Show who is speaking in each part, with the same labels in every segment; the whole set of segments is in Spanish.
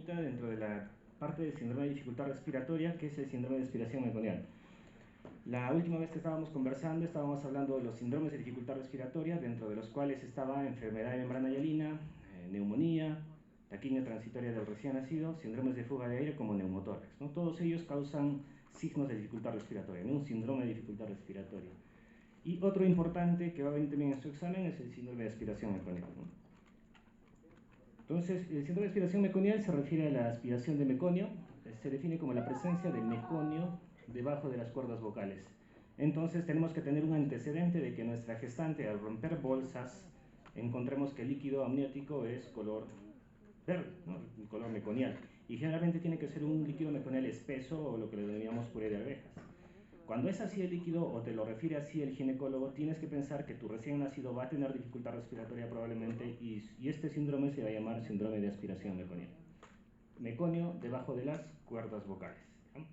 Speaker 1: pequeñita dentro de la parte del síndrome de dificultad respiratoria, que es el síndrome de aspiración meconial. La última vez que estábamos conversando, estábamos hablando de los síndromes de dificultad respiratoria, dentro de los cuales estaba enfermedad de membrana hialina, neumonía, taquicardia transitoria del recién nacido, síndromes de fuga de aire como neumotórax, ¿no? Todos ellos causan signos de dificultad respiratoria, ¿no? Un síndrome de dificultad respiratoria. Y otro importante que va a venir también en su examen es el síndrome de aspiración meconial, ¿no? Entonces, el síndrome de aspiración meconial se refiere a la aspiración de meconio, se define como la presencia de meconio debajo de las cuerdas vocales. Entonces, tenemos que tener un antecedente de que nuestra gestante, al romper bolsas, encontremos que el líquido amniótico es color verde, ¿no? El color meconial. Y generalmente tiene que ser un líquido meconial espeso o lo que le denominamos puré de arvejas. Cuando es así el líquido o te lo refiere así el ginecólogo, tienes que pensar que tu recién nacido va a tener dificultad respiratoria probablemente y este síndrome se va a llamar síndrome de aspiración meconial. Meconio debajo de las cuerdas vocales, ¿no?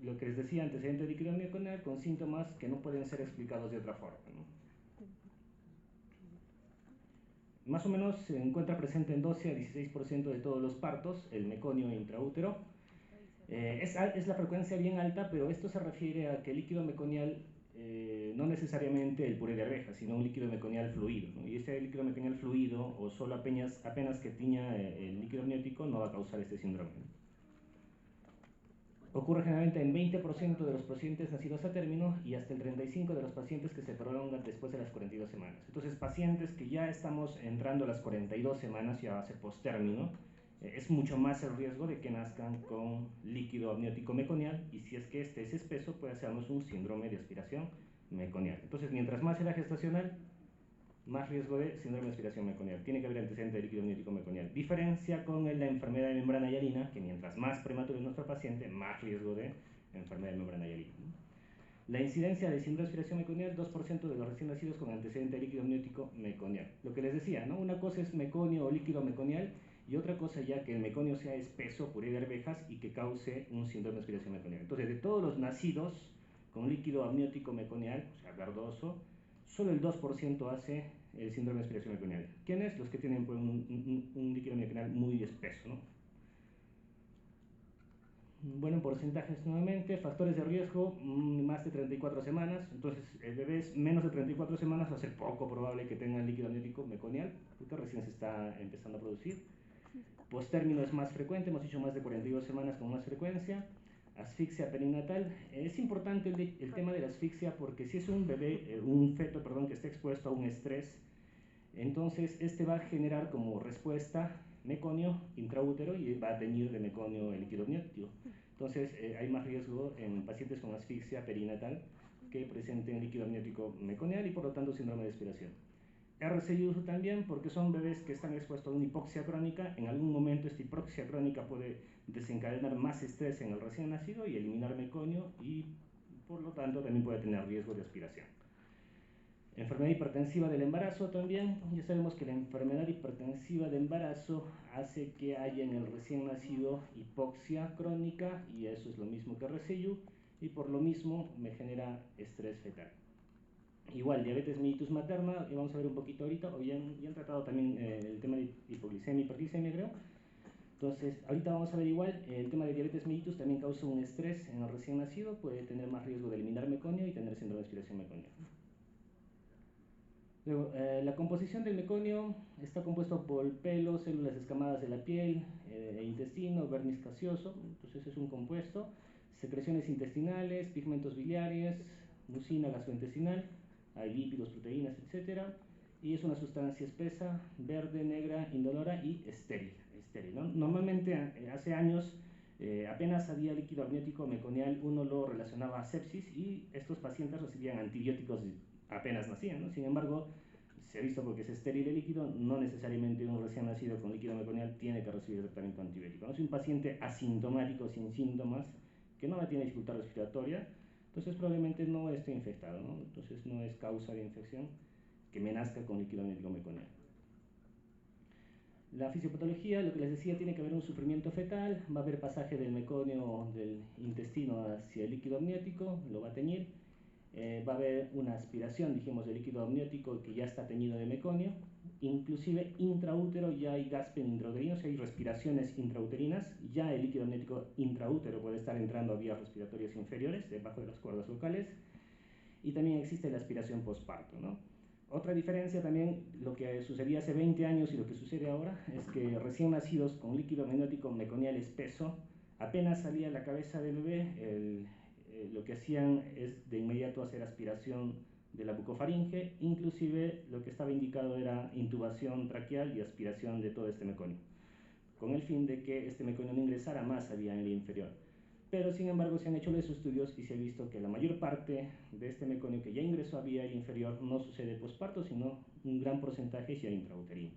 Speaker 1: Lo que les decía, antecedente de líquido meconial con síntomas que no pueden ser explicados de otra forma, ¿no? Más o menos se encuentra presente en 12 a 16% de todos los partos, el meconio intraútero. Es la frecuencia bien alta, pero esto se refiere a que el líquido meconial, no necesariamente el puré de arvejas, sino un líquido meconial fluido, ¿no? Y este líquido meconial fluido, o solo apenas que tiña el líquido amniótico, no va a causar este síndrome. Ocurre generalmente en 20% de los pacientes nacidos a término y hasta el 35% de los pacientes que se prolongan después de las 42 semanas. Entonces, pacientes que ya estamos entrando a las 42 semanas, ya va a ser post-término, es mucho más el riesgo de que nazcan con líquido amniótico meconial, y si es que este es espeso, puede hacernos un síndrome de aspiración meconial. Entonces, mientras más edad gestacional, más riesgo de síndrome de aspiración meconial. Tiene que haber antecedente de líquido amniótico meconial. Diferencia con la enfermedad de membrana hialina, que mientras más prematuro es nuestro paciente, más riesgo de enfermedad de membrana hialina. La incidencia de síndrome de aspiración meconial, 2% de los recién nacidos con antecedente de líquido amniótico meconial. Lo que les decía, ¿no? Una cosa es meconio o líquido meconial, y otra cosa ya que el meconio sea espeso, puré de arvejas, y que cause un síndrome de aspiración meconial. Entonces, de todos los nacidos con líquido amniótico meconial, o sea, verdoso, solo el 2% hace el síndrome de aspiración meconial. ¿Quiénes? Los que tienen pues, un líquido meconial muy espeso, ¿no? Bueno, en porcentajes nuevamente, factores de riesgo, más de 34 semanas. Entonces, el bebé es menos de 34 semanas, va a ser poco probable que tenga líquido amniótico meconial, porque recién se está empezando a producir. Posttérmino es más frecuente, hemos dicho más de 42 semanas con más frecuencia. Asfixia perinatal. Es importante el tema de la asfixia porque si es un bebé, un feto, perdón, que está expuesto a un estrés, entonces este va a generar como respuesta meconio intraútero y va a teñir de meconio el líquido amniótico. Entonces hay más riesgo en pacientes con asfixia perinatal que presenten líquido amniótico meconial y por lo tanto síndrome de aspiración. RCI también porque son bebés que están expuestos a una hipoxia crónica. En algún momento esta hipoxia crónica puede desencadenar más estrés en el recién nacido y eliminar meconio, y por lo tanto también puede tener riesgo de aspiración. Enfermedad hipertensiva del embarazo también. Ya sabemos que la enfermedad hipertensiva del embarazo hace que haya en el recién nacido hipoxia crónica, y eso es lo mismo que RCI, y por lo mismo me genera estrés fetal. Igual, diabetes mellitus materna, y vamos a ver un poquito ahorita, hoy ya han tratado también el tema de hipoglicemia, hiperglicemia, creo. Entonces, ahorita vamos a ver igual, el tema de diabetes mellitus también causa un estrés en el recién nacido, puede tener más riesgo de eliminar meconio y tener síndrome de aspiración meconial. Luego, la composición del meconio está compuesto por pelo, células escamadas de la piel, intestino, vernis caseoso. Entonces es un compuesto, secreciones intestinales, pigmentos biliares, mucina gastrointestinal, hay lípidos, proteínas, etc. Y es una sustancia espesa, verde, negra, indolora y estéril, ¿no? Normalmente hace años apenas había líquido amniótico meconial, uno lo relacionaba a sepsis y estos pacientes recibían antibióticos apenas nacían, ¿no? Sin embargo, se ha visto porque es estéril el líquido, no necesariamente un recién nacido con líquido meconial tiene que recibir tratamiento antibiótico, ¿no? Es un paciente asintomático, sin síntomas, que no tiene dificultad respiratoria, entonces probablemente no esté infectado, ¿no? Entonces no es causa de infección que me nazca con líquido amniótico meconial. La fisiopatología, lo que les decía, tiene que haber un sufrimiento fetal, va a haber pasaje del meconio del intestino hacia el líquido amniótico, lo va a teñir. Va a haber una aspiración, dijimos, del líquido amniótico que ya está teñido de meconio, inclusive intraútero ya hay gasping intrauterino, si hay respiraciones intrauterinas, ya el líquido amniótico intraútero puede estar entrando a vías respiratorias inferiores, debajo de las cuerdas vocales, y también existe la aspiración postparto, ¿no? Otra diferencia también, lo que sucedía hace 20 años y lo que sucede ahora, es que recién nacidos con líquido amniótico meconial espeso, apenas salía la cabeza del bebé, lo que hacían es de inmediato hacer aspiración de la bucofaringe, inclusive lo que estaba indicado era intubación traqueal y aspiración de todo este meconio, con el fin de que este meconio no ingresara más a vía aérea inferior. Pero sin embargo se han hecho los estudios y se ha visto que la mayor parte de este meconio que ya ingresó a vía aérea inferior no sucede posparto, sino un gran porcentaje ya intrauterino.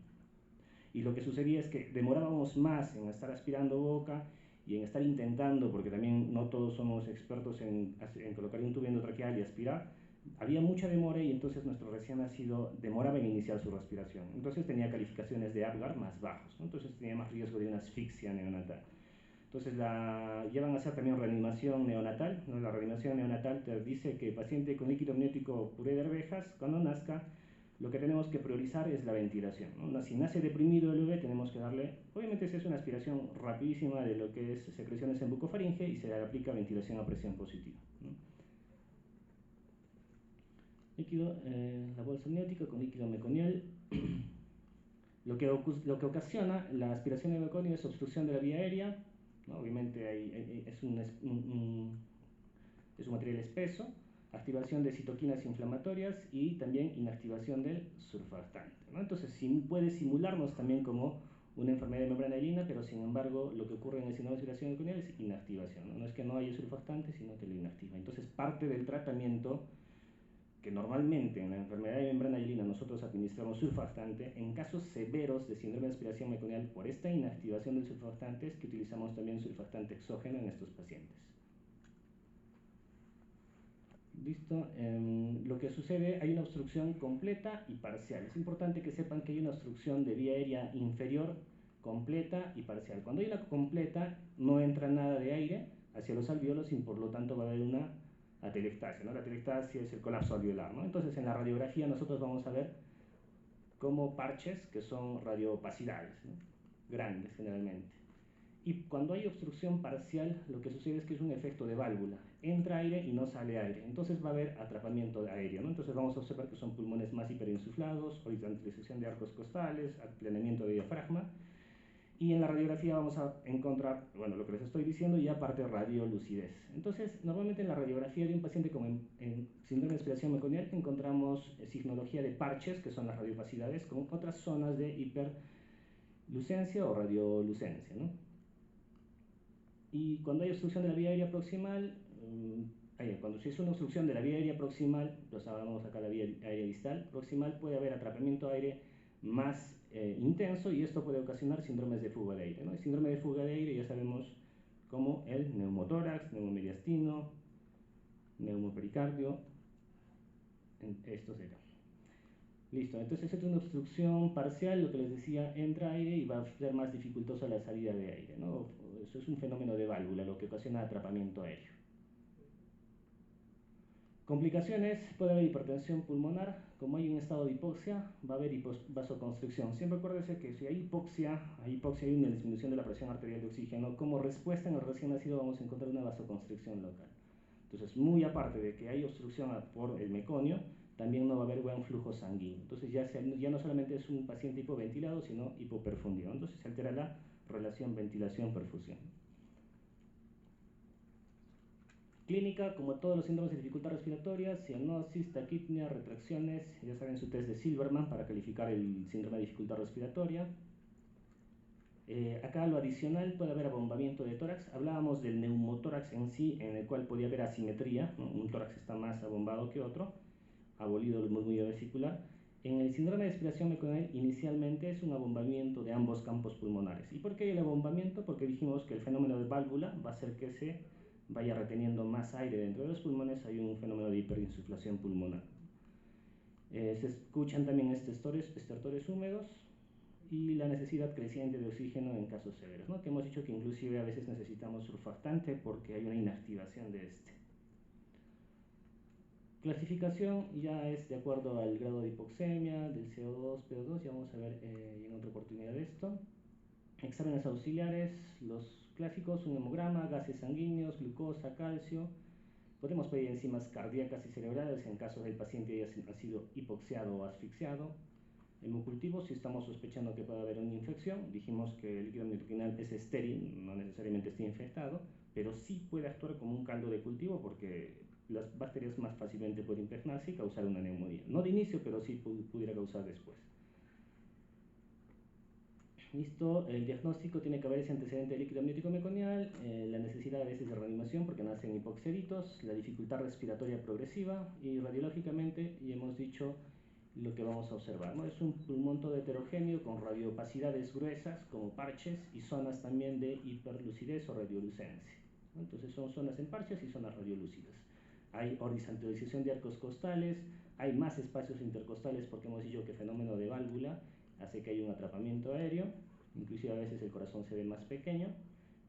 Speaker 1: Y lo que sucedía es que demorábamos más en estar aspirando boca y en estar intentando, porque también no todos somos expertos en colocar un tubo endotraqueal y aspirar, había mucha demora y entonces nuestro recién nacido demoraba en iniciar su respiración. Entonces tenía calificaciones de Apgar más bajos, ¿no? Entonces tenía más riesgo de una asfixia neonatal. Entonces ya van a hacer también reanimación neonatal, ¿no? La reanimación neonatal te dice que el paciente con líquido amniótico puré de arvejas, cuando nazca, lo que tenemos que priorizar es la ventilación, ¿no? Si nace deprimido el bebé, tenemos que darle, obviamente se hace una aspiración rapidísima de lo que es secreciones en bucofaringe y se le aplica ventilación a presión positiva, ¿no? Líquido, la bolsa amniótica con líquido meconial. Lo que ocasiona la aspiración de meconio es obstrucción de la vía aérea, ¿no? Obviamente es un material espeso, activación de citoquinas inflamatorias y también inactivación del surfactante, ¿no? Entonces puede simularnos también como una enfermedad de membrana hialina, pero sin embargo lo que ocurre en el síndrome de aspiración meconial es inactivación, ¿no? No es que no haya surfactante, sino que lo inactiva. Entonces parte del tratamiento que normalmente en la enfermedad de membrana hialina nosotros administramos surfactante, en casos severos de síndrome de aspiración meconial por esta inactivación del surfactante es que utilizamos también surfactante exógeno en estos pacientes. Listo, lo que sucede, hay una obstrucción completa y parcial. Es importante que sepan que hay una obstrucción de vía aérea inferior completa y parcial. Cuando hay una completa, no entra nada de aire hacia los alvéolos y por lo tanto va a haber una atelectasia, ¿no? La atelectasia es el colapso alveolar, ¿no? Entonces en la radiografía nosotros vamos a ver como parches que son radiopacidades, ¿no? Grandes generalmente. Y cuando hay obstrucción parcial, lo que sucede es que es un efecto de válvula. Entra aire y no sale aire. Entonces va a haber atrapamiento de aéreo, ¿no? Entonces vamos a observar que son pulmones más hiperinsuflados, horizontalización de arcos costales, aplanamiento de diafragma. Y en la radiografía vamos a encontrar, bueno, lo que les estoy diciendo, y aparte radiolucidez. Entonces, normalmente en la radiografía de un paciente con síndrome de aspiración meconial encontramos signología de parches, que son las radiopacidades, con otras zonas de hiperlucencia o radiolucencia, ¿no? Y cuando hay obstrucción de la vía aérea proximal, cuando se es una obstrucción de la vía aérea proximal, pues hablamos acá de la vía aérea distal, proximal puede haber atrapamiento de aire más intenso y esto puede ocasionar síndromes de fuga de aire, ¿no? El síndrome de fuga de aire ya sabemos como el neumotórax, neumomediastino, neumopericardio, esto será. Listo, entonces es una obstrucción parcial, lo que les decía, entra aire y va a ser más dificultosa la salida de aire, ¿no? Eso es un fenómeno de válvula, lo que ocasiona atrapamiento aéreo. Complicaciones, puede haber hipertensión pulmonar, como hay un estado de hipoxia, va a haber vasoconstricción. Siempre acuérdense que si hay hipoxia hay una disminución de la presión arterial de oxígeno, como respuesta en el recién nacido vamos a encontrar una vasoconstricción local. Entonces, muy aparte de que hay obstrucción por el meconio, también no va a haber buen flujo sanguíneo. Entonces ya no solamente es un paciente hipoventilado, sino hipoperfundido. Entonces se altera la relación ventilación-perfusión. Clínica, como todos los síndromes de dificultad respiratoria, cianosis, taquipnea, retracciones, ya saben su test de Silverman para calificar el síndrome de dificultad respiratoria. Acá lo adicional puede haber abombamiento de tórax. Hablábamos del neumotórax en sí, en el cual podía haber asimetría, ¿no? Un tórax está más abombado que otro, abolido el murmullo vesicular. En el síndrome de aspiración meconial inicialmente es un abombamiento de ambos campos pulmonares. ¿Y por qué el abombamiento? Porque dijimos que el fenómeno de válvula va a hacer que se vaya reteniendo más aire dentro de los pulmones, hay un fenómeno de hiperinsuflación pulmonar. Se escuchan también estertores húmedos y la necesidad creciente de oxígeno en casos severos, ¿no? Que hemos dicho que inclusive a veces necesitamos surfactante porque hay una inactivación de este. Clasificación ya es de acuerdo al grado de hipoxemia, del CO2, PO2, ya vamos a ver en otra oportunidad de esto. Exámenes auxiliares, los clásicos, un hemograma, gases sanguíneos, glucosa, calcio. Podemos pedir enzimas cardíacas y cerebrales en caso del paciente haya sido hipoxiado o asfixiado. Hemocultivo, si estamos sospechando que puede haber una infección, dijimos que el líquido amniotinal es estéril, no necesariamente esté infectado, pero sí puede actuar como un caldo de cultivo porque las bacterias más fácilmente pueden impregnarse y causar una neumonía. No de inicio, pero sí pudiera causar después. Listo, el diagnóstico tiene que haber ese antecedente de líquido amniótico meconial, la necesidad a veces de reanimación porque nacen hipoxeditos, la dificultad respiratoria progresiva y radiológicamente, y hemos dicho lo que vamos a observar, ¿no? Es un pulmón todo heterogéneo con radiopacidades gruesas como parches y zonas también de hiperlucidez o radiolucencia, ¿no? Entonces son zonas en parches y zonas radiolúcidas. Hay horizontalización de arcos costales, hay más espacios intercostales porque hemos dicho que fenómeno de válvula hace que haya un atrapamiento aéreo, inclusive a veces el corazón se ve más pequeño,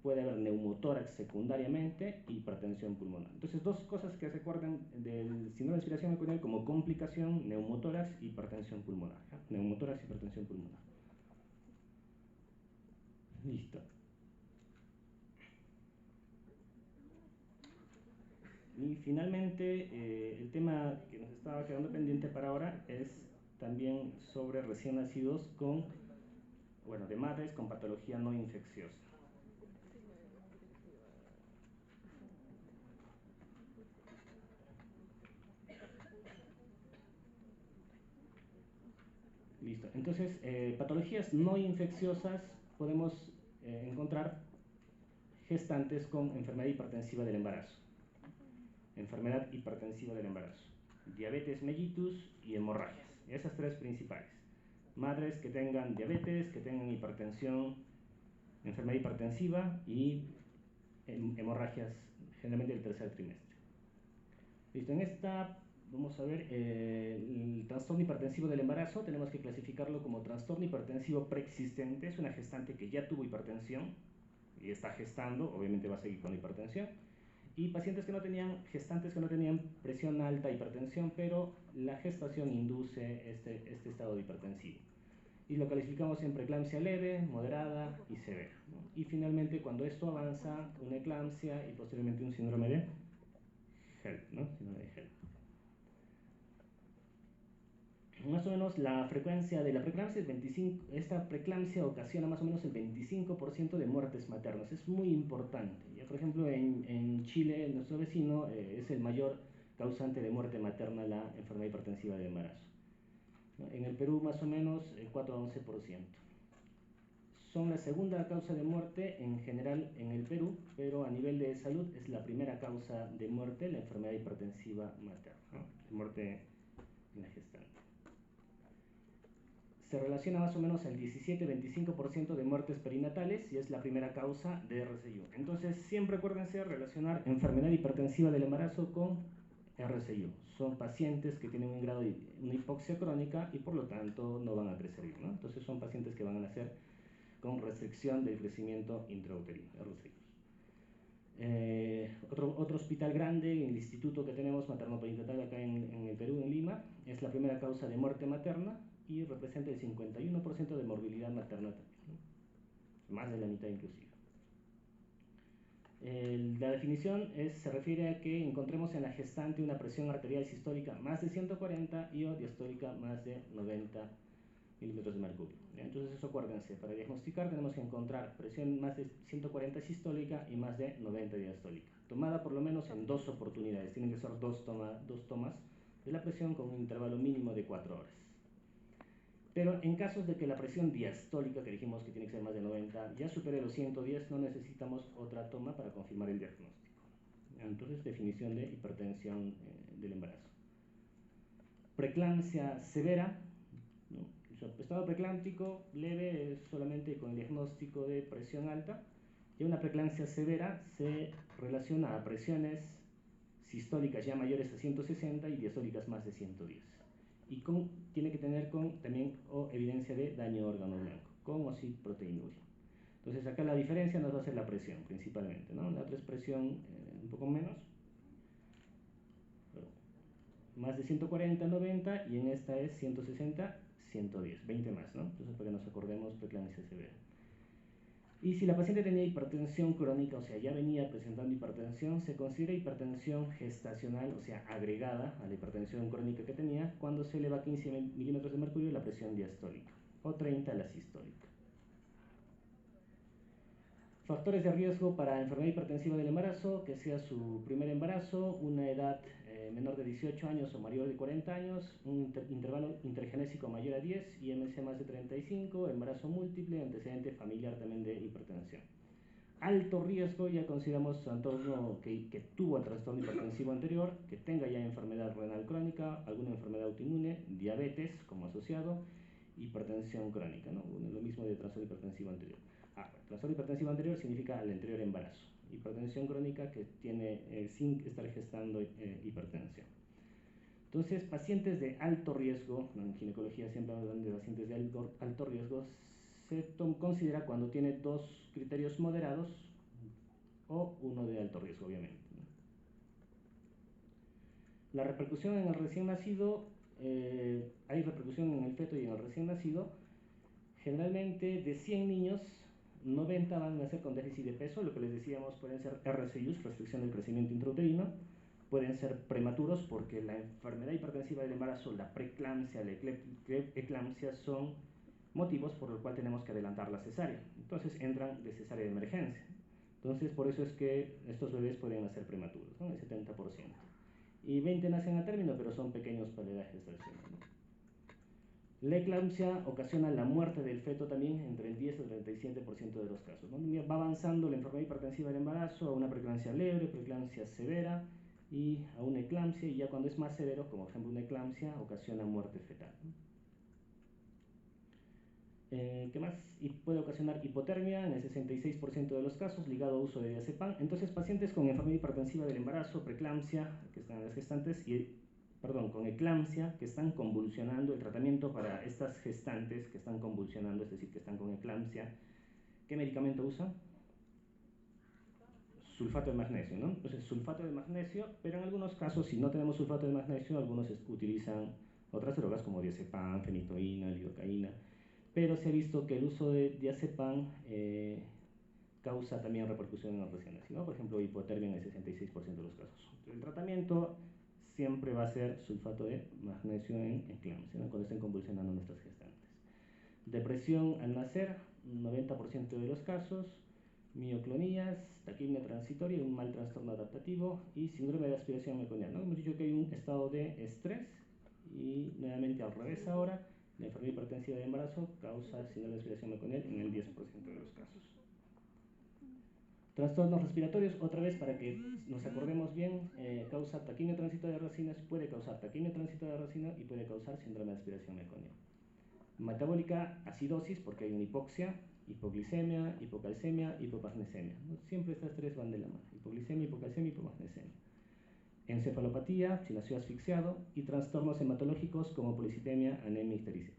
Speaker 1: puede haber neumotórax secundariamente y hipertensión pulmonar. Entonces, dos cosas que se acuerdan del síndrome de inspiración meconial como complicación, neumotórax y hipertensión pulmonar. ¿Ya? Neumotórax y hipertensión pulmonar. Listo. Y finalmente, el tema que nos estaba quedando pendiente para ahora es también sobre recién nacidos con, bueno, de madres con patología no infecciosa. Listo. Entonces, patologías no infecciosas podemos encontrar gestantes con enfermedad hipertensiva del embarazo. Enfermedad hipertensiva del embarazo. Diabetes mellitus y hemorragias. Esas tres principales. Madres que tengan diabetes, que tengan hipertensión, enfermedad hipertensiva y hemorragias generalmente del tercer trimestre. Listo. En esta vamos a ver el trastorno hipertensivo del embarazo. Tenemos que clasificarlo como trastorno hipertensivo preexistente. Es una gestante que ya tuvo hipertensión y está gestando, obviamente va a seguir con hipertensión. Y pacientes que no tenían, gestantes que no tenían presión alta, hipertensión, pero la gestación induce este estado de hipertensivo. Y lo calificamos en preeclampsia leve, moderada y severa, ¿no? Y finalmente, cuando esto avanza, una eclampsia y posteriormente un síndrome de HELP, ¿no? Síndrome de HELP. Más o menos la frecuencia de la preeclampsia es 25, esta preeclampsia ocasiona más o menos el 25% de muertes maternas, es muy importante. Ya, por ejemplo, en Chile, nuestro vecino, es el mayor causante de muerte materna la enfermedad hipertensiva del embarazo. En el Perú más o menos 4 a 11%. Son la segunda causa de muerte en general en el Perú, pero a nivel de salud es la primera causa de muerte la enfermedad hipertensiva materna, ¿no? Muerte en la gestante. Se relaciona más o menos al 17-25% de muertes perinatales y es la primera causa de RCIO. Entonces, siempre acuérdense relacionar enfermedad hipertensiva del embarazo con RCIO. Son pacientes que tienen un grado de una hipoxia crónica y por lo tanto no van a crecer bien, ¿no? Entonces, son pacientes que van a nacer con restricción del crecimiento intrauterino, RCIO. Otro hospital grande, el instituto que tenemos materno-perinatal acá en el Perú, en Lima, es la primera causa de muerte materna y representa el 51% de morbilidad materna también, ¿no? Más de la mitad inclusive. La definición se refiere a que encontremos en la gestante una presión arterial sistólica más de 140 y o diastólica más de 90 milímetros de mercurio. Entonces eso acuérdense, para diagnosticar tenemos que encontrar presión más de 140 sistólica y más de 90 diastólica, tomada por lo menos en 2 oportunidades, tienen que ser dos tomas de la presión con un intervalo mínimo de 4 horas. Pero en casos de que la presión diastólica, que dijimos que tiene que ser más de 90, ya supere los 110, no necesitamos otra toma para confirmar el diagnóstico. Entonces, definición de hipertensión del embarazo. Preeclampsia severa, ¿no? Estado preeclámptico leve es solamente con el diagnóstico de presión alta, y una preeclampsia severa se relaciona a presiones sistólicas ya mayores a 160 y diastólicas más de 110. Y tiene que tener también evidencia de daño órgano blanco, con o sin proteinuria. Entonces acá la diferencia nos va a ser la presión principalmente, ¿no? La otra es presión un poco menos. más de 140, 90, y en esta es 160, 110, 20 más, ¿no? Entonces, para que nos acordemos, preeclampsia severa. Y si la paciente tenía hipertensión crónica, o sea, ya venía presentando hipertensión, se considera hipertensión gestacional, o sea, agregada a la hipertensión crónica que tenía, cuando se eleva 15 milímetros de mercurio la presión diastólica, o 30 la sistólica. Factores de riesgo para enfermedad hipertensiva del embarazo: que sea su primer embarazo, una edad menor de 18 años o mayor de 40 años, un intervalo intergenésico mayor a 10, IMC más de 35, embarazo múltiple, antecedente familiar también de hipertensión. Alto riesgo, ya consideramos a todo que tuvo el trastorno hipertensivo anterior, que tenga ya enfermedad renal crónica, alguna enfermedad autoinmune, diabetes como asociado, hipertensión crónica, ¿no? Lo mismo de trastorno hipertensivo anterior. Trastorno hipertensivo anterior significa al anterior embarazo. Hipertensión crónica que tiene sin estar gestando hipertensión. Entonces, pacientes de alto riesgo, en ginecología siempre hablan de pacientes de alto riesgo, se considera cuando tiene dos criterios moderados o uno de alto riesgo, obviamente, ¿no? La repercusión en el recién nacido, hay repercusión en el feto y en el recién nacido. Generalmente de 100 niños, 90 van a nacer con déficit de peso. Lo que les decíamos, pueden ser RCIUs, restricción del crecimiento intrauterino, pueden ser prematuros porque la enfermedad hipertensiva del embarazo, la preeclampsia, la eclampsia son motivos por los cuales tenemos que adelantar la cesárea. Entonces entran de cesárea de emergencia. Entonces por eso es que estos bebés pueden nacer prematuros, ¿no? El 70%. Y 20 nacen a término, pero son pequeños para la edad gestacional, ¿no? La eclampsia ocasiona la muerte del feto también entre el 10 y el 37% de los casos, ¿no? Va avanzando la enfermedad hipertensiva del embarazo a una preeclampsia leve, preeclampsia severa y a una eclampsia, y ya cuando es más severo, como por ejemplo una eclampsia, ocasiona muerte fetal, ¿no? ¿Qué más? Y puede ocasionar hipotermia en el 66% de los casos, ligado a uso de diazepam. Entonces, pacientes con enfermedad hipertensiva del embarazo, preeclampsia, que están en las gestantes, y con eclampsia, que están convulsionando, el tratamiento para estas gestantes que están convulsionando, es decir, que están con eclampsia, ¿qué medicamento usan? Sulfato de magnesio, ¿no? Entonces, sulfato de magnesio, pero en algunos casos, si no tenemos sulfato de magnesio, algunos utilizan otras drogas como diazepam, fenitoína, lidocaína, pero se ha visto que el uso de diazepam causa también repercusión en el recién nacido, ¿no? Por ejemplo, hipotermia en el 66% de los casos. El tratamiento siempre va a ser sulfato de magnesio en eclampsia, ¿no? Cuando estén convulsionando nuestras gestantes. Depresión al nacer, 90% de los casos. Mioclonías, taquipnea transitoria, un mal trastorno adaptativo, y síndrome de aspiración meconial, ¿no? Hemos dicho que hay un estado de estrés, y nuevamente al revés ahora, la enfermedad hipertensiva de embarazo causa síndrome de aspiración meconial en el 10% de los casos. Trastornos respiratorios, otra vez para que nos acordemos bien, causa taquimia transitoria de racina, puede causar taquimia transitoria de racina y puede causar síndrome de aspiración meconial. Metabólica, acidosis, porque hay una hipoxia, hipoglicemia, hipocalcemia, hipomagnesemia, ¿no? Siempre estas tres van de la mano: hipoglicemia, hipocalcemia, hipomagnesemia. Encefalopatía, si nació asfixiado, y trastornos hematológicos como policitemia, anemia, ictericia.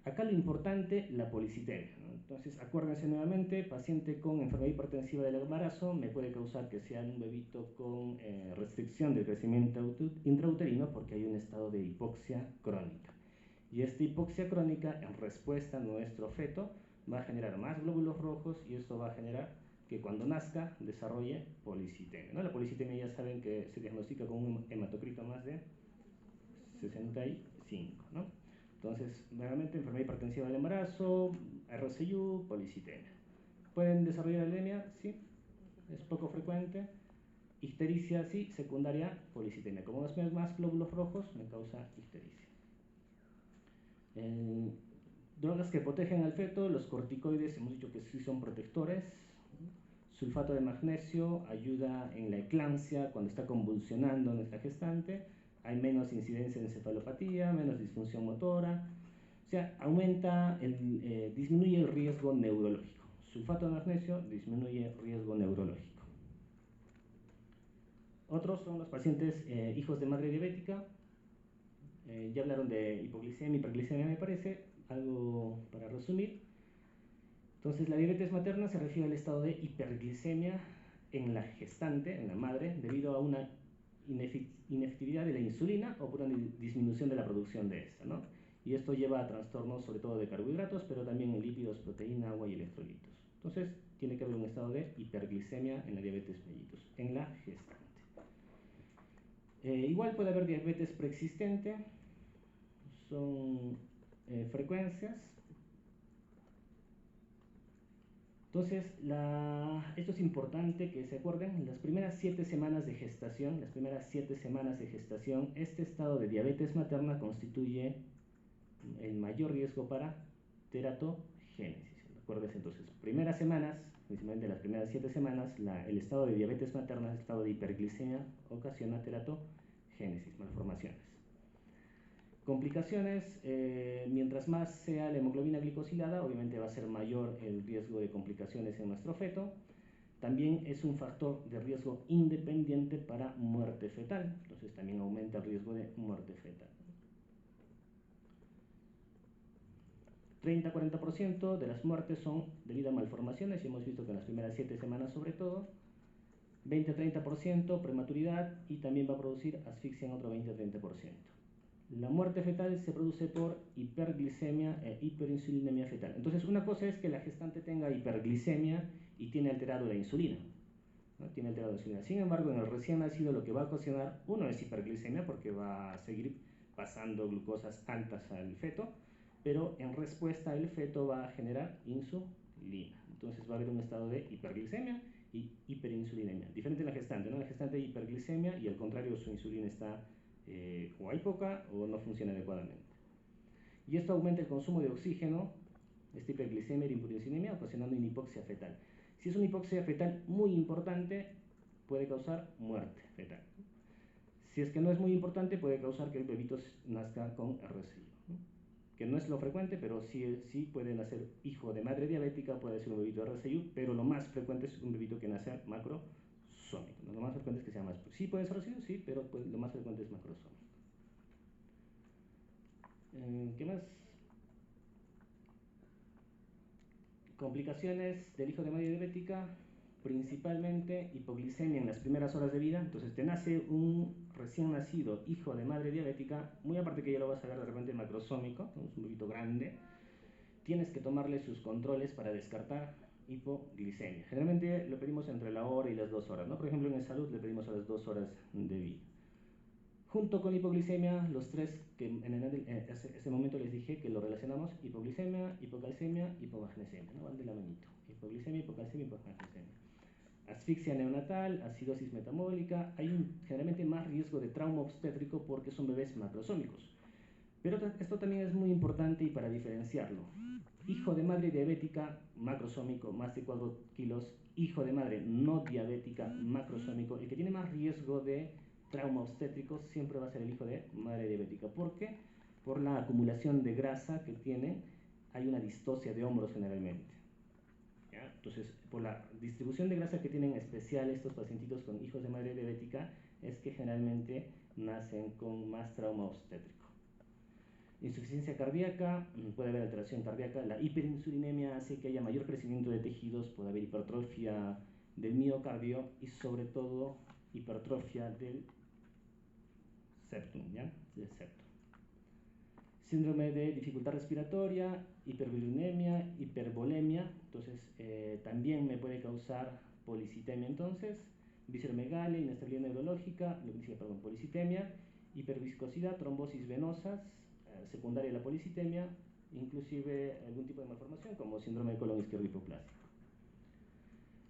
Speaker 1: Acá lo importante, la policitemia, ¿no? Entonces, acuérdense nuevamente, paciente con enfermedad hipertensiva del embarazo me puede causar que sea un bebito con restricción del crecimiento intrauterino porque hay un estado de hipoxia crónica. Y esta hipoxia crónica, en respuesta a nuestro feto, va a generar más glóbulos rojos, y esto va a generar que cuando nazca desarrolle policitemia, ¿no? La policitemia ya saben que se diagnostica con un hematocrito más de 65, ¿no? Entonces, nuevamente, enfermedad hipertensiva del embarazo, RCIU, policitemia. ¿Pueden desarrollar anemia? Sí, es poco frecuente. Ictericia, sí, secundaria, policitemia. Como es más glóbulos rojos, me causa ictericia. Drogas que protegen al feto, los corticoides, hemos dicho que sí son protectores. Sulfato de magnesio ayuda en la eclampsia cuando está convulsionando nuestra gestante. Hay menos incidencia de encefalopatía, menos disfunción motora, o sea, disminuye el riesgo neurológico. Sulfato de magnesio disminuye el riesgo neurológico. Otros son los pacientes hijos de madre diabética. Ya hablaron de hipoglicemia, hiperglicemia, me parece, algo para resumir. Entonces, la diabetes materna se refiere al estado de hiperglicemia en la gestante, en la madre, debido a una inefectividad de la insulina o por una disminución de la producción de esta, ¿no? Y esto lleva a trastornos sobre todo de carbohidratos, pero también en lípidos, proteína, agua y electrolitos. Entonces, tiene que haber un estado de hiperglicemia en la diabetes mellitus, en la gestante. Igual puede haber diabetes preexistente, son frecuencias. Entonces, esto es importante que se acuerden, las primeras 7 semanas de gestación, este estado de diabetes materna constituye el mayor riesgo para teratogénesis. Acuérdense entonces, primeras semanas, principalmente las primeras 7 semanas, el estado de diabetes materna, el estado de hiperglicemia, ocasiona teratogénesis, malformaciones. Complicaciones, mientras más sea la hemoglobina glicosilada, obviamente va a ser mayor el riesgo de complicaciones en nuestro feto. También es un factor de riesgo independiente para muerte fetal, entonces también aumenta el riesgo de muerte fetal. 30-40% de las muertes son debido a malformaciones, y hemos visto que en las primeras 7 semanas sobre todo. 20-30% prematuridad, y también va a producir asfixia en otro 20-30%. La muerte fetal se produce por hiperglicemia e hiperinsulinemia fetal. Entonces, una cosa es que la gestante tenga hiperglicemia y tiene alterado la insulina, ¿no? Tiene alterado la insulina. Sin embargo, en el recién nacido lo que va a ocasionar, uno es hiperglicemia porque va a seguir pasando glucosas altas al feto, pero en respuesta el feto va a generar insulina. Entonces va a haber un estado de hiperglicemia y hiperinsulinemia. Diferente en la gestante, ¿no? La gestante hay hiperglicemia y al contrario su insulina está o hay poca o no funciona adecuadamente. Y esto aumenta el consumo de oxígeno, esta hiperglicemia y hiperinsulinemia, ocasionando una hipoxia fetal. Si es una hipoxia fetal muy importante, puede causar muerte fetal. Si es que no es muy importante, puede causar que el bebito nazca con RCI, ¿no? Que no es lo frecuente, pero sí puede nacer hijo de madre diabética, puede ser un bebito RCI, pero lo más frecuente es un bebito que nace macrosómico, ¿no? Lo más frecuente es que sea más. Sí puede ser RCI, sí, pero lo más frecuente es macrosómico. ¿Qué más? Complicaciones del hijo de madre diabética, principalmente hipoglicemia en las primeras horas de vida. Entonces te nace un recién nacido hijo de madre diabética, muy aparte que ya lo vas a ver de repente macrosómico, es un bebito grande, tienes que tomarle sus controles para descartar hipoglicemia. Generalmente lo pedimos entre la hora y las 2 horas, ¿no? Por ejemplo, en salud le pedimos a las 2 horas de vida. Junto con hipoglicemia, los tres que en ese momento les dije que lo relacionamos: hipoglicemia, hipocalcemia, hipomagnesemia, ¿no? Van de la manito. Hipoglicemia, hipocalcemia, hipomagnesemia. Asfixia neonatal, acidosis metabólica. Hay generalmente más riesgo de trauma obstétrico porque son bebés macrosómicos. Pero esto también es muy importante, y para diferenciarlo: hijo de madre diabética macrosómico, más de 4 kilos; hijo de madre no diabética macrosómico, el que tiene más riesgo de trauma obstétrico siempre va a ser el hijo de madre diabética. ¿Por qué? Por la acumulación de grasa que tienen, hay una distocia de hombros generalmente, ¿ya? Entonces, por la distribución de grasa que tienen especial estos pacientitos con hijos de madre diabética, es que generalmente nacen con más trauma obstétrico. Insuficiencia cardíaca, puede haber alteración cardíaca. La hiperinsulinemia hace que haya mayor crecimiento de tejidos, puede haber hipertrofia del miocardio y sobre todo hipertrofia del septum, ¿ya? Del septum. Síndrome de dificultad respiratoria, hiperbilirubinemia, hipervolemia, entonces también me puede causar policitemia. Entonces, visceromegalia, inestabilidad neurológica, policitemia, hiperviscosidad, trombosis venosas, secundaria a la policitemia, inclusive algún tipo de malformación como síndrome de colon izquierdo hipoplásico.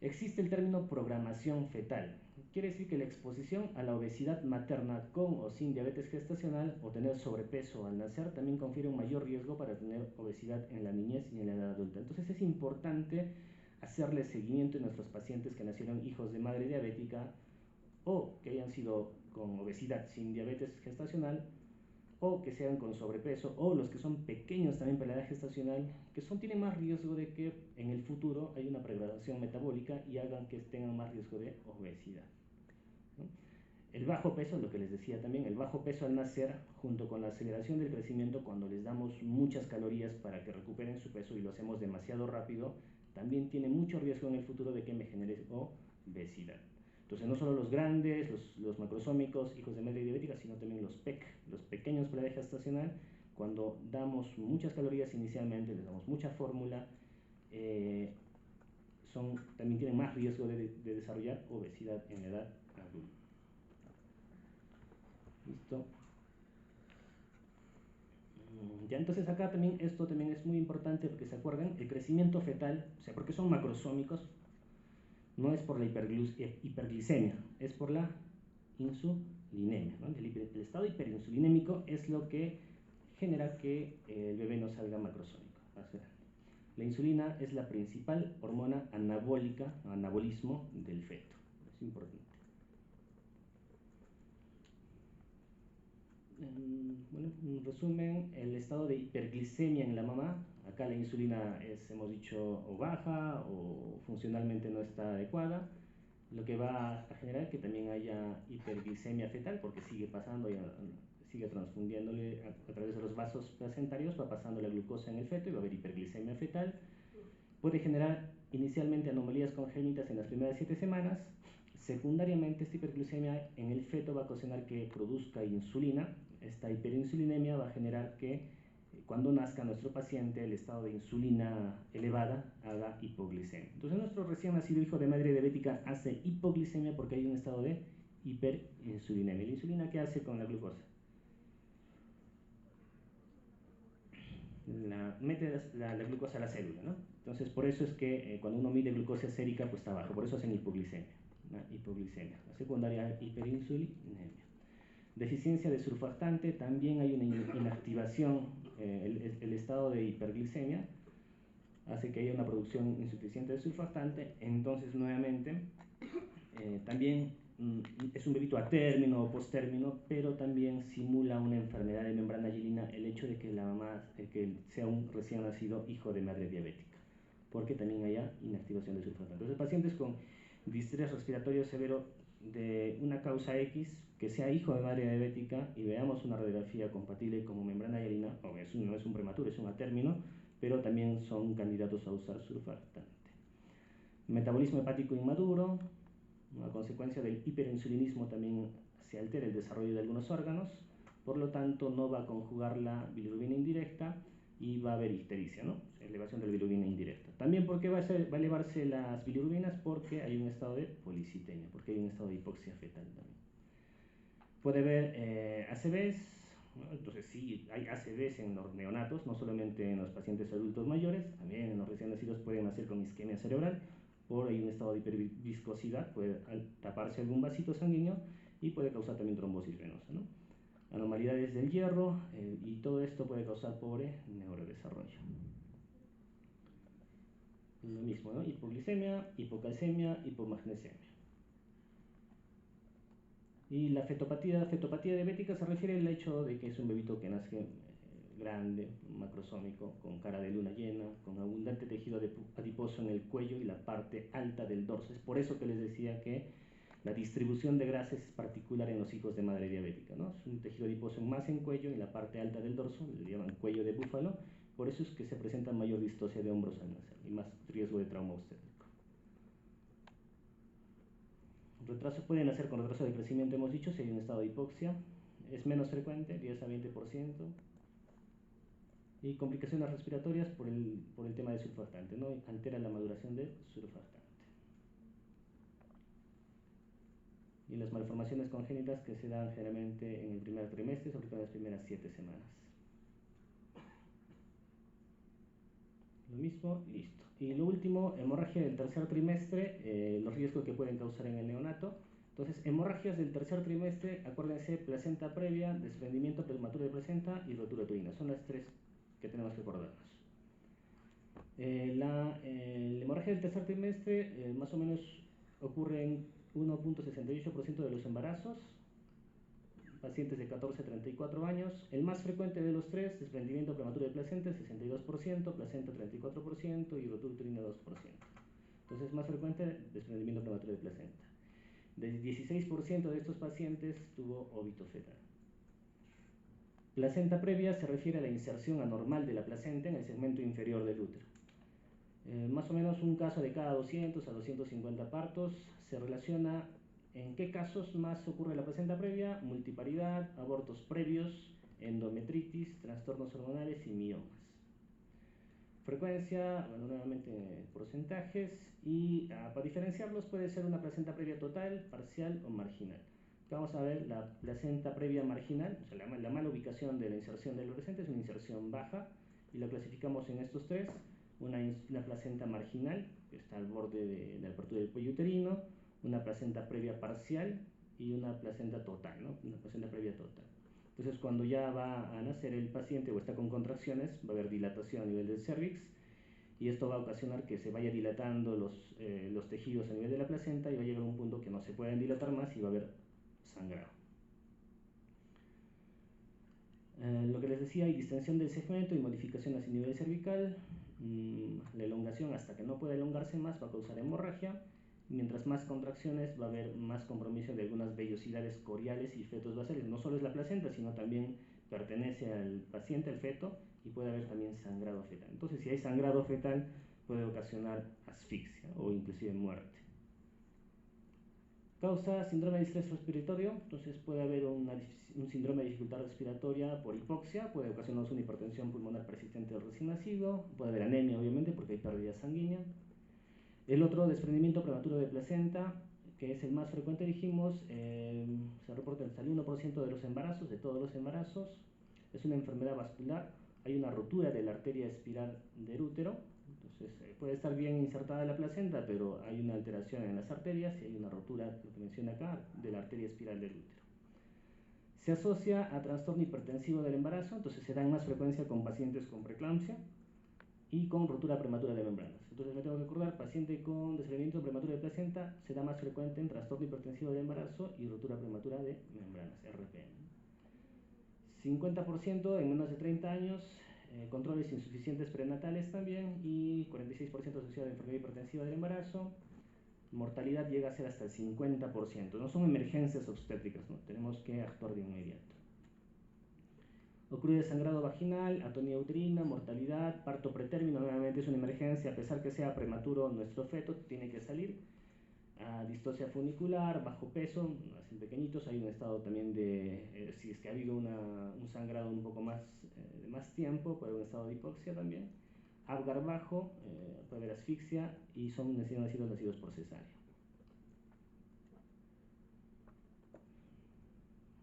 Speaker 1: Existe el término programación fetal. Quiere decir que la exposición a la obesidad materna con o sin diabetes gestacional o tener sobrepeso al nacer también confiere un mayor riesgo para tener obesidad en la niñez y en la edad adulta. Entonces es importante hacerle seguimiento a nuestros pacientes que nacieron hijos de madre diabética o que hayan sido con obesidad sin diabetes gestacional, o que sean con sobrepeso, o los que son pequeños también para la edad gestacional, que tienen más riesgo de que en el futuro haya una pregradación metabólica y hagan que tengan más riesgo de obesidad, ¿no? El bajo peso, lo que les decía también, el bajo peso al nacer, junto con la aceleración del crecimiento, cuando les damos muchas calorías para que recuperen su peso y lo hacemos demasiado rápido, también tiene mucho riesgo en el futuro de que me genere obesidad. Entonces, no solo los grandes, los macrosómicos, hijos de madre diabética, sino también los PEC, los pequeños por edad gestacional, cuando damos muchas calorías inicialmente, les damos mucha fórmula, también tienen más riesgo de desarrollar obesidad en edad adulta. ¿Listo? Ya, entonces acá también, esto también es muy importante porque se acuerdan, el crecimiento fetal, o sea, porque son macrosómicos, no es por la hiperglicemia, es por la insulinemia, ¿no? El estado hiperinsulinémico es lo que genera que el bebé no salga macrosómico. La insulina es la principal hormona anabólica, anabolismo del feto. Es importante. Bueno, en resumen, el estado de hiperglicemia en la mamá, acá la insulina es, hemos dicho, o baja o funcionalmente no está adecuada, lo que va a generar que también haya hiperglicemia fetal, porque sigue pasando, sigue transfundiéndole a través de los vasos placentarios, va pasando la glucosa en el feto y va a haber hiperglicemia fetal. Puede generar inicialmente anomalías congénitas en las primeras 7 semanas. Secundariamente, esta hiperglucemia en el feto va a ocasionar que produzca insulina. Esta hiperinsulinemia va a generar que cuando nazca nuestro paciente, el estado de insulina elevada haga hipoglicemia. Entonces, nuestro recién nacido hijo de madre diabética hace hipoglicemia porque hay un estado de hiperinsulinemia. ¿La insulina qué hace con la glucosa? Mete la glucosa a la célula, ¿no? Entonces, por eso es que cuando uno mide glucosa sérica, pues está bajo. Por eso hacen hipoglicemia. Hipoglicemia. La secundaria, hiperinsulinemia. Deficiencia de surfactante, también hay una inactivación, el estado de hiperglicemia hace que haya una producción insuficiente de surfactante, entonces nuevamente también es un bebito a término o postérmino, pero también simula una enfermedad de membrana hialina el hecho de que la mamá, que sea un recién nacido hijo de madre diabética, porque también haya inactivación de surfactante. Entonces pacientes con distrés respiratorio severo de una causa X, que sea hijo de madre diabética y veamos una radiografía compatible como membrana hialina, no es un prematuro, es un a término, pero también son candidatos a usar surfactante. Metabolismo hepático inmaduro, a consecuencia del hiperinsulinismo también se altera el desarrollo de algunos órganos, por lo tanto no va a conjugar la bilirrubina indirecta y va a haber ictericia, ¿no? Elevación de la bilirrubina indirecta. También porque va a elevarse las bilirrubinas porque hay un estado de policitemia, porque hay un estado de hipoxia fetal también. Puede haber ACVs, ¿no? Entonces sí, hay ACVs en los neonatos, no solamente en los pacientes adultos mayores, también en los recién nacidos pueden nacer con isquemia cerebral, por ahí un estado de hiperviscosidad, puede taparse algún vasito sanguíneo y puede causar también trombosis venosa, ¿no? Anormalidades del hierro y todo esto puede causar pobre neurodesarrollo. Lo mismo, ¿no? Hipoglicemia, hipocalcemia, hipomagnesemia. Y la fetopatía diabética se refiere al hecho de que es un bebito que nace grande, macrosómico, con cara de luna llena, con abundante tejido adiposo en el cuello y la parte alta del dorso. Es por eso que les decía que la distribución de grasa es particular en los hijos de madre diabética, ¿no? Es un tejido adiposo más en cuello y la parte alta del dorso, le llaman cuello de búfalo, por eso es que se presenta mayor distocia de hombros al nacer y más riesgo de trauma obstétrico. Retraso pueden nacer con retraso de crecimiento, hemos dicho, si hay un estado de hipoxia, es menos frecuente, 10 a 20%, y complicaciones respiratorias por el tema de surfactante, ¿no? Altera la maduración del surfactante. Y las malformaciones congénitas que se dan generalmente en el primer trimestre, sobre todo en las primeras 7 semanas. Lo mismo, listo. Y lo último, hemorragia del tercer trimestre, los riesgos que pueden causar en el neonato. Entonces, hemorragias del tercer trimestre, acuérdense, placenta previa, desprendimiento prematuro de placenta y rotura uterina. Son las 3 que tenemos que acordarnos. La hemorragia del tercer trimestre más o menos ocurre en 1.68% de los embarazos, pacientes de 14 a 34 años. El más frecuente de los 3, desprendimiento prematuro de placenta, 62%, placenta 34% y rotura uterina 2%. Entonces, más frecuente, desprendimiento prematuro de placenta. Del 16% de estos pacientes tuvo óbito fetal. Placenta previa se refiere a la inserción anormal de la placenta en el segmento inferior del útero. Más o menos un caso de cada 200 a 250 partos se relaciona ¿En qué casos más ocurre la placenta previa? Multiparidad, abortos previos, endometritis, trastornos hormonales y miomas. Frecuencia, bueno, nuevamente porcentajes, y para diferenciarlos puede ser una placenta previa total, parcial o marginal. Vamos a ver la placenta previa marginal, o sea, la mala ubicación de la inserción del fluorescente es una inserción baja, y la clasificamos en estos tres: una placenta marginal, que está al borde de la apertura del cuello uterino, una placenta previa parcial y una placenta total, ¿no? Una placenta previa total. Entonces, cuando ya va a nacer el paciente o está con contracciones, va a haber dilatación a nivel del cérvix, y esto va a ocasionar que se vaya dilatando los tejidos a nivel de la placenta, y va a llegar a un punto que no se pueden dilatar más y va a haber sangrado. Lo que les decía, hay distensión del segmento y modificaciones a nivel cervical. La elongación, hasta que no pueda elongarse más, va a causar hemorragia. Mientras más contracciones, va a haber más compromiso de algunas vellosidades coriales y fetos basales. No solo es la placenta, sino también pertenece al paciente, al feto, y puede haber también sangrado fetal. Entonces, si hay sangrado fetal, puede ocasionar asfixia o inclusive muerte. Causa síndrome de estrés respiratorio. Entonces puede haber un síndrome de dificultad respiratoria por hipoxia, puede ocasionar una hipertensión pulmonar persistente del recién nacido, puede haber anemia obviamente porque hay pérdida sanguínea. El otro, desprendimiento prematuro de placenta, que es el más frecuente, dijimos, se reporta hasta el 1% de los embarazos, de todos los embarazos. Es una enfermedad vascular, hay una rotura de la arteria espiral del útero. Entonces puede estar bien insertada la placenta, pero hay una alteración en las arterias y hay una rotura, lo que menciona acá, de la arteria espiral del útero. Se asocia a trastorno hipertensivo del embarazo, entonces se da en más frecuencia con pacientes con preeclampsia y con rotura prematura de membranas. Entonces me tengo que acordar, paciente con desprendimiento prematuro de placenta se da más frecuente en trastorno hipertensivo del embarazo y rotura prematura de membranas, RPM. 50% en menos de 30 años, controles insuficientes prenatales también, y 46% asociado a enfermedad hipertensiva del embarazo. Mortalidad llega a ser hasta el 50%. No son emergencias obstétricas, ¿no? Tenemos que actuar de inmediato. Ocurre sangrado vaginal, atonía uterina, mortalidad, parto pretérmino, nuevamente es una emergencia, a pesar que sea prematuro nuestro feto, tiene que salir. Distocia funicular, bajo peso, nacen pequeñitos, hay un estado también de, si es que ha habido un sangrado un poco más, de más tiempo, puede haber un estado de hipoxia también. Apgar bajo, puede haber asfixia, y son nacidos por cesárea.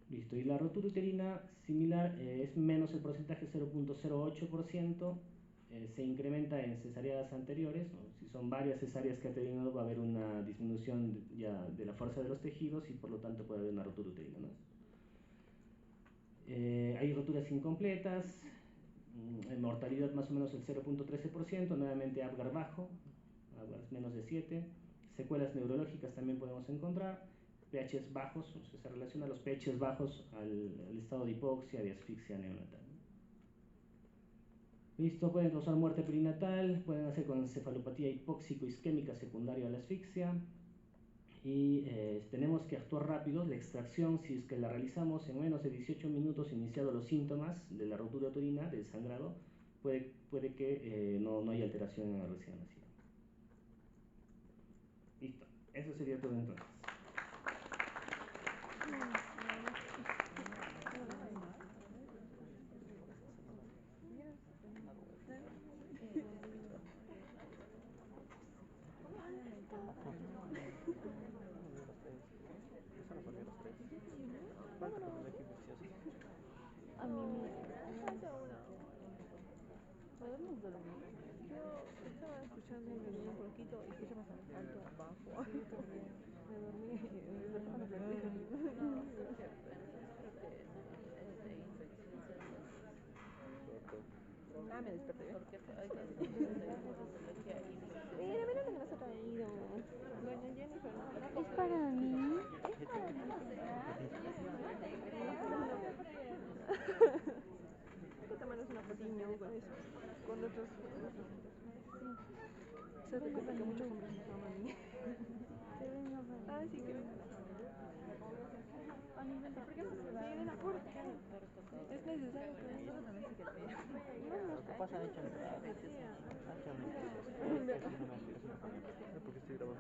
Speaker 1: Listo, y la rotura uterina similar, es menos el porcentaje, 0.08%, se incrementa en cesáreas anteriores, ¿no? Si son varias cesáreas que ha tenido, va a haber una disminución ya de la fuerza de los tejidos y por lo tanto puede haber una rotura uterina, ¿no? Hay roturas incompletas, mortalidad más o menos el 0.13%, nuevamente Apgar bajo, Apgar menos de 7, secuelas neurológicas también podemos encontrar, pHs bajos, o sea, se relaciona los pHs bajos al estado de hipoxia, de asfixia neonatal. Listo, pueden causar muerte perinatal, pueden hacer con encefalopatía hipóxico-isquémica secundaria a la asfixia, y tenemos que actuar rápido. La extracción, si es que la realizamos en menos de 18 minutos iniciados los síntomas de la rotura uterina, del sangrado, puede que no haya alteración en el recién nacido. Listo, eso sería todo entonces.
Speaker 2: A mí me falta una. ¿Podemos dormir? Yo estaba escuchando y me dormí un poquito y escuchaba alto, bajo. Sí, también. Me dormí y me dormí me desperté. Porque hay mira, mira lo que nos ha traído. Doña Jennifer. Es para mí. Es para mí. ¿Qué te mandas una fotiño con eso? Con otros. Se te cuenta que muchos hombres me aman a mí. Ah, sí, que venga. ¿Por qué no se va? Sí, ¿por qué? Es necesario que venga. No, los papás han hecho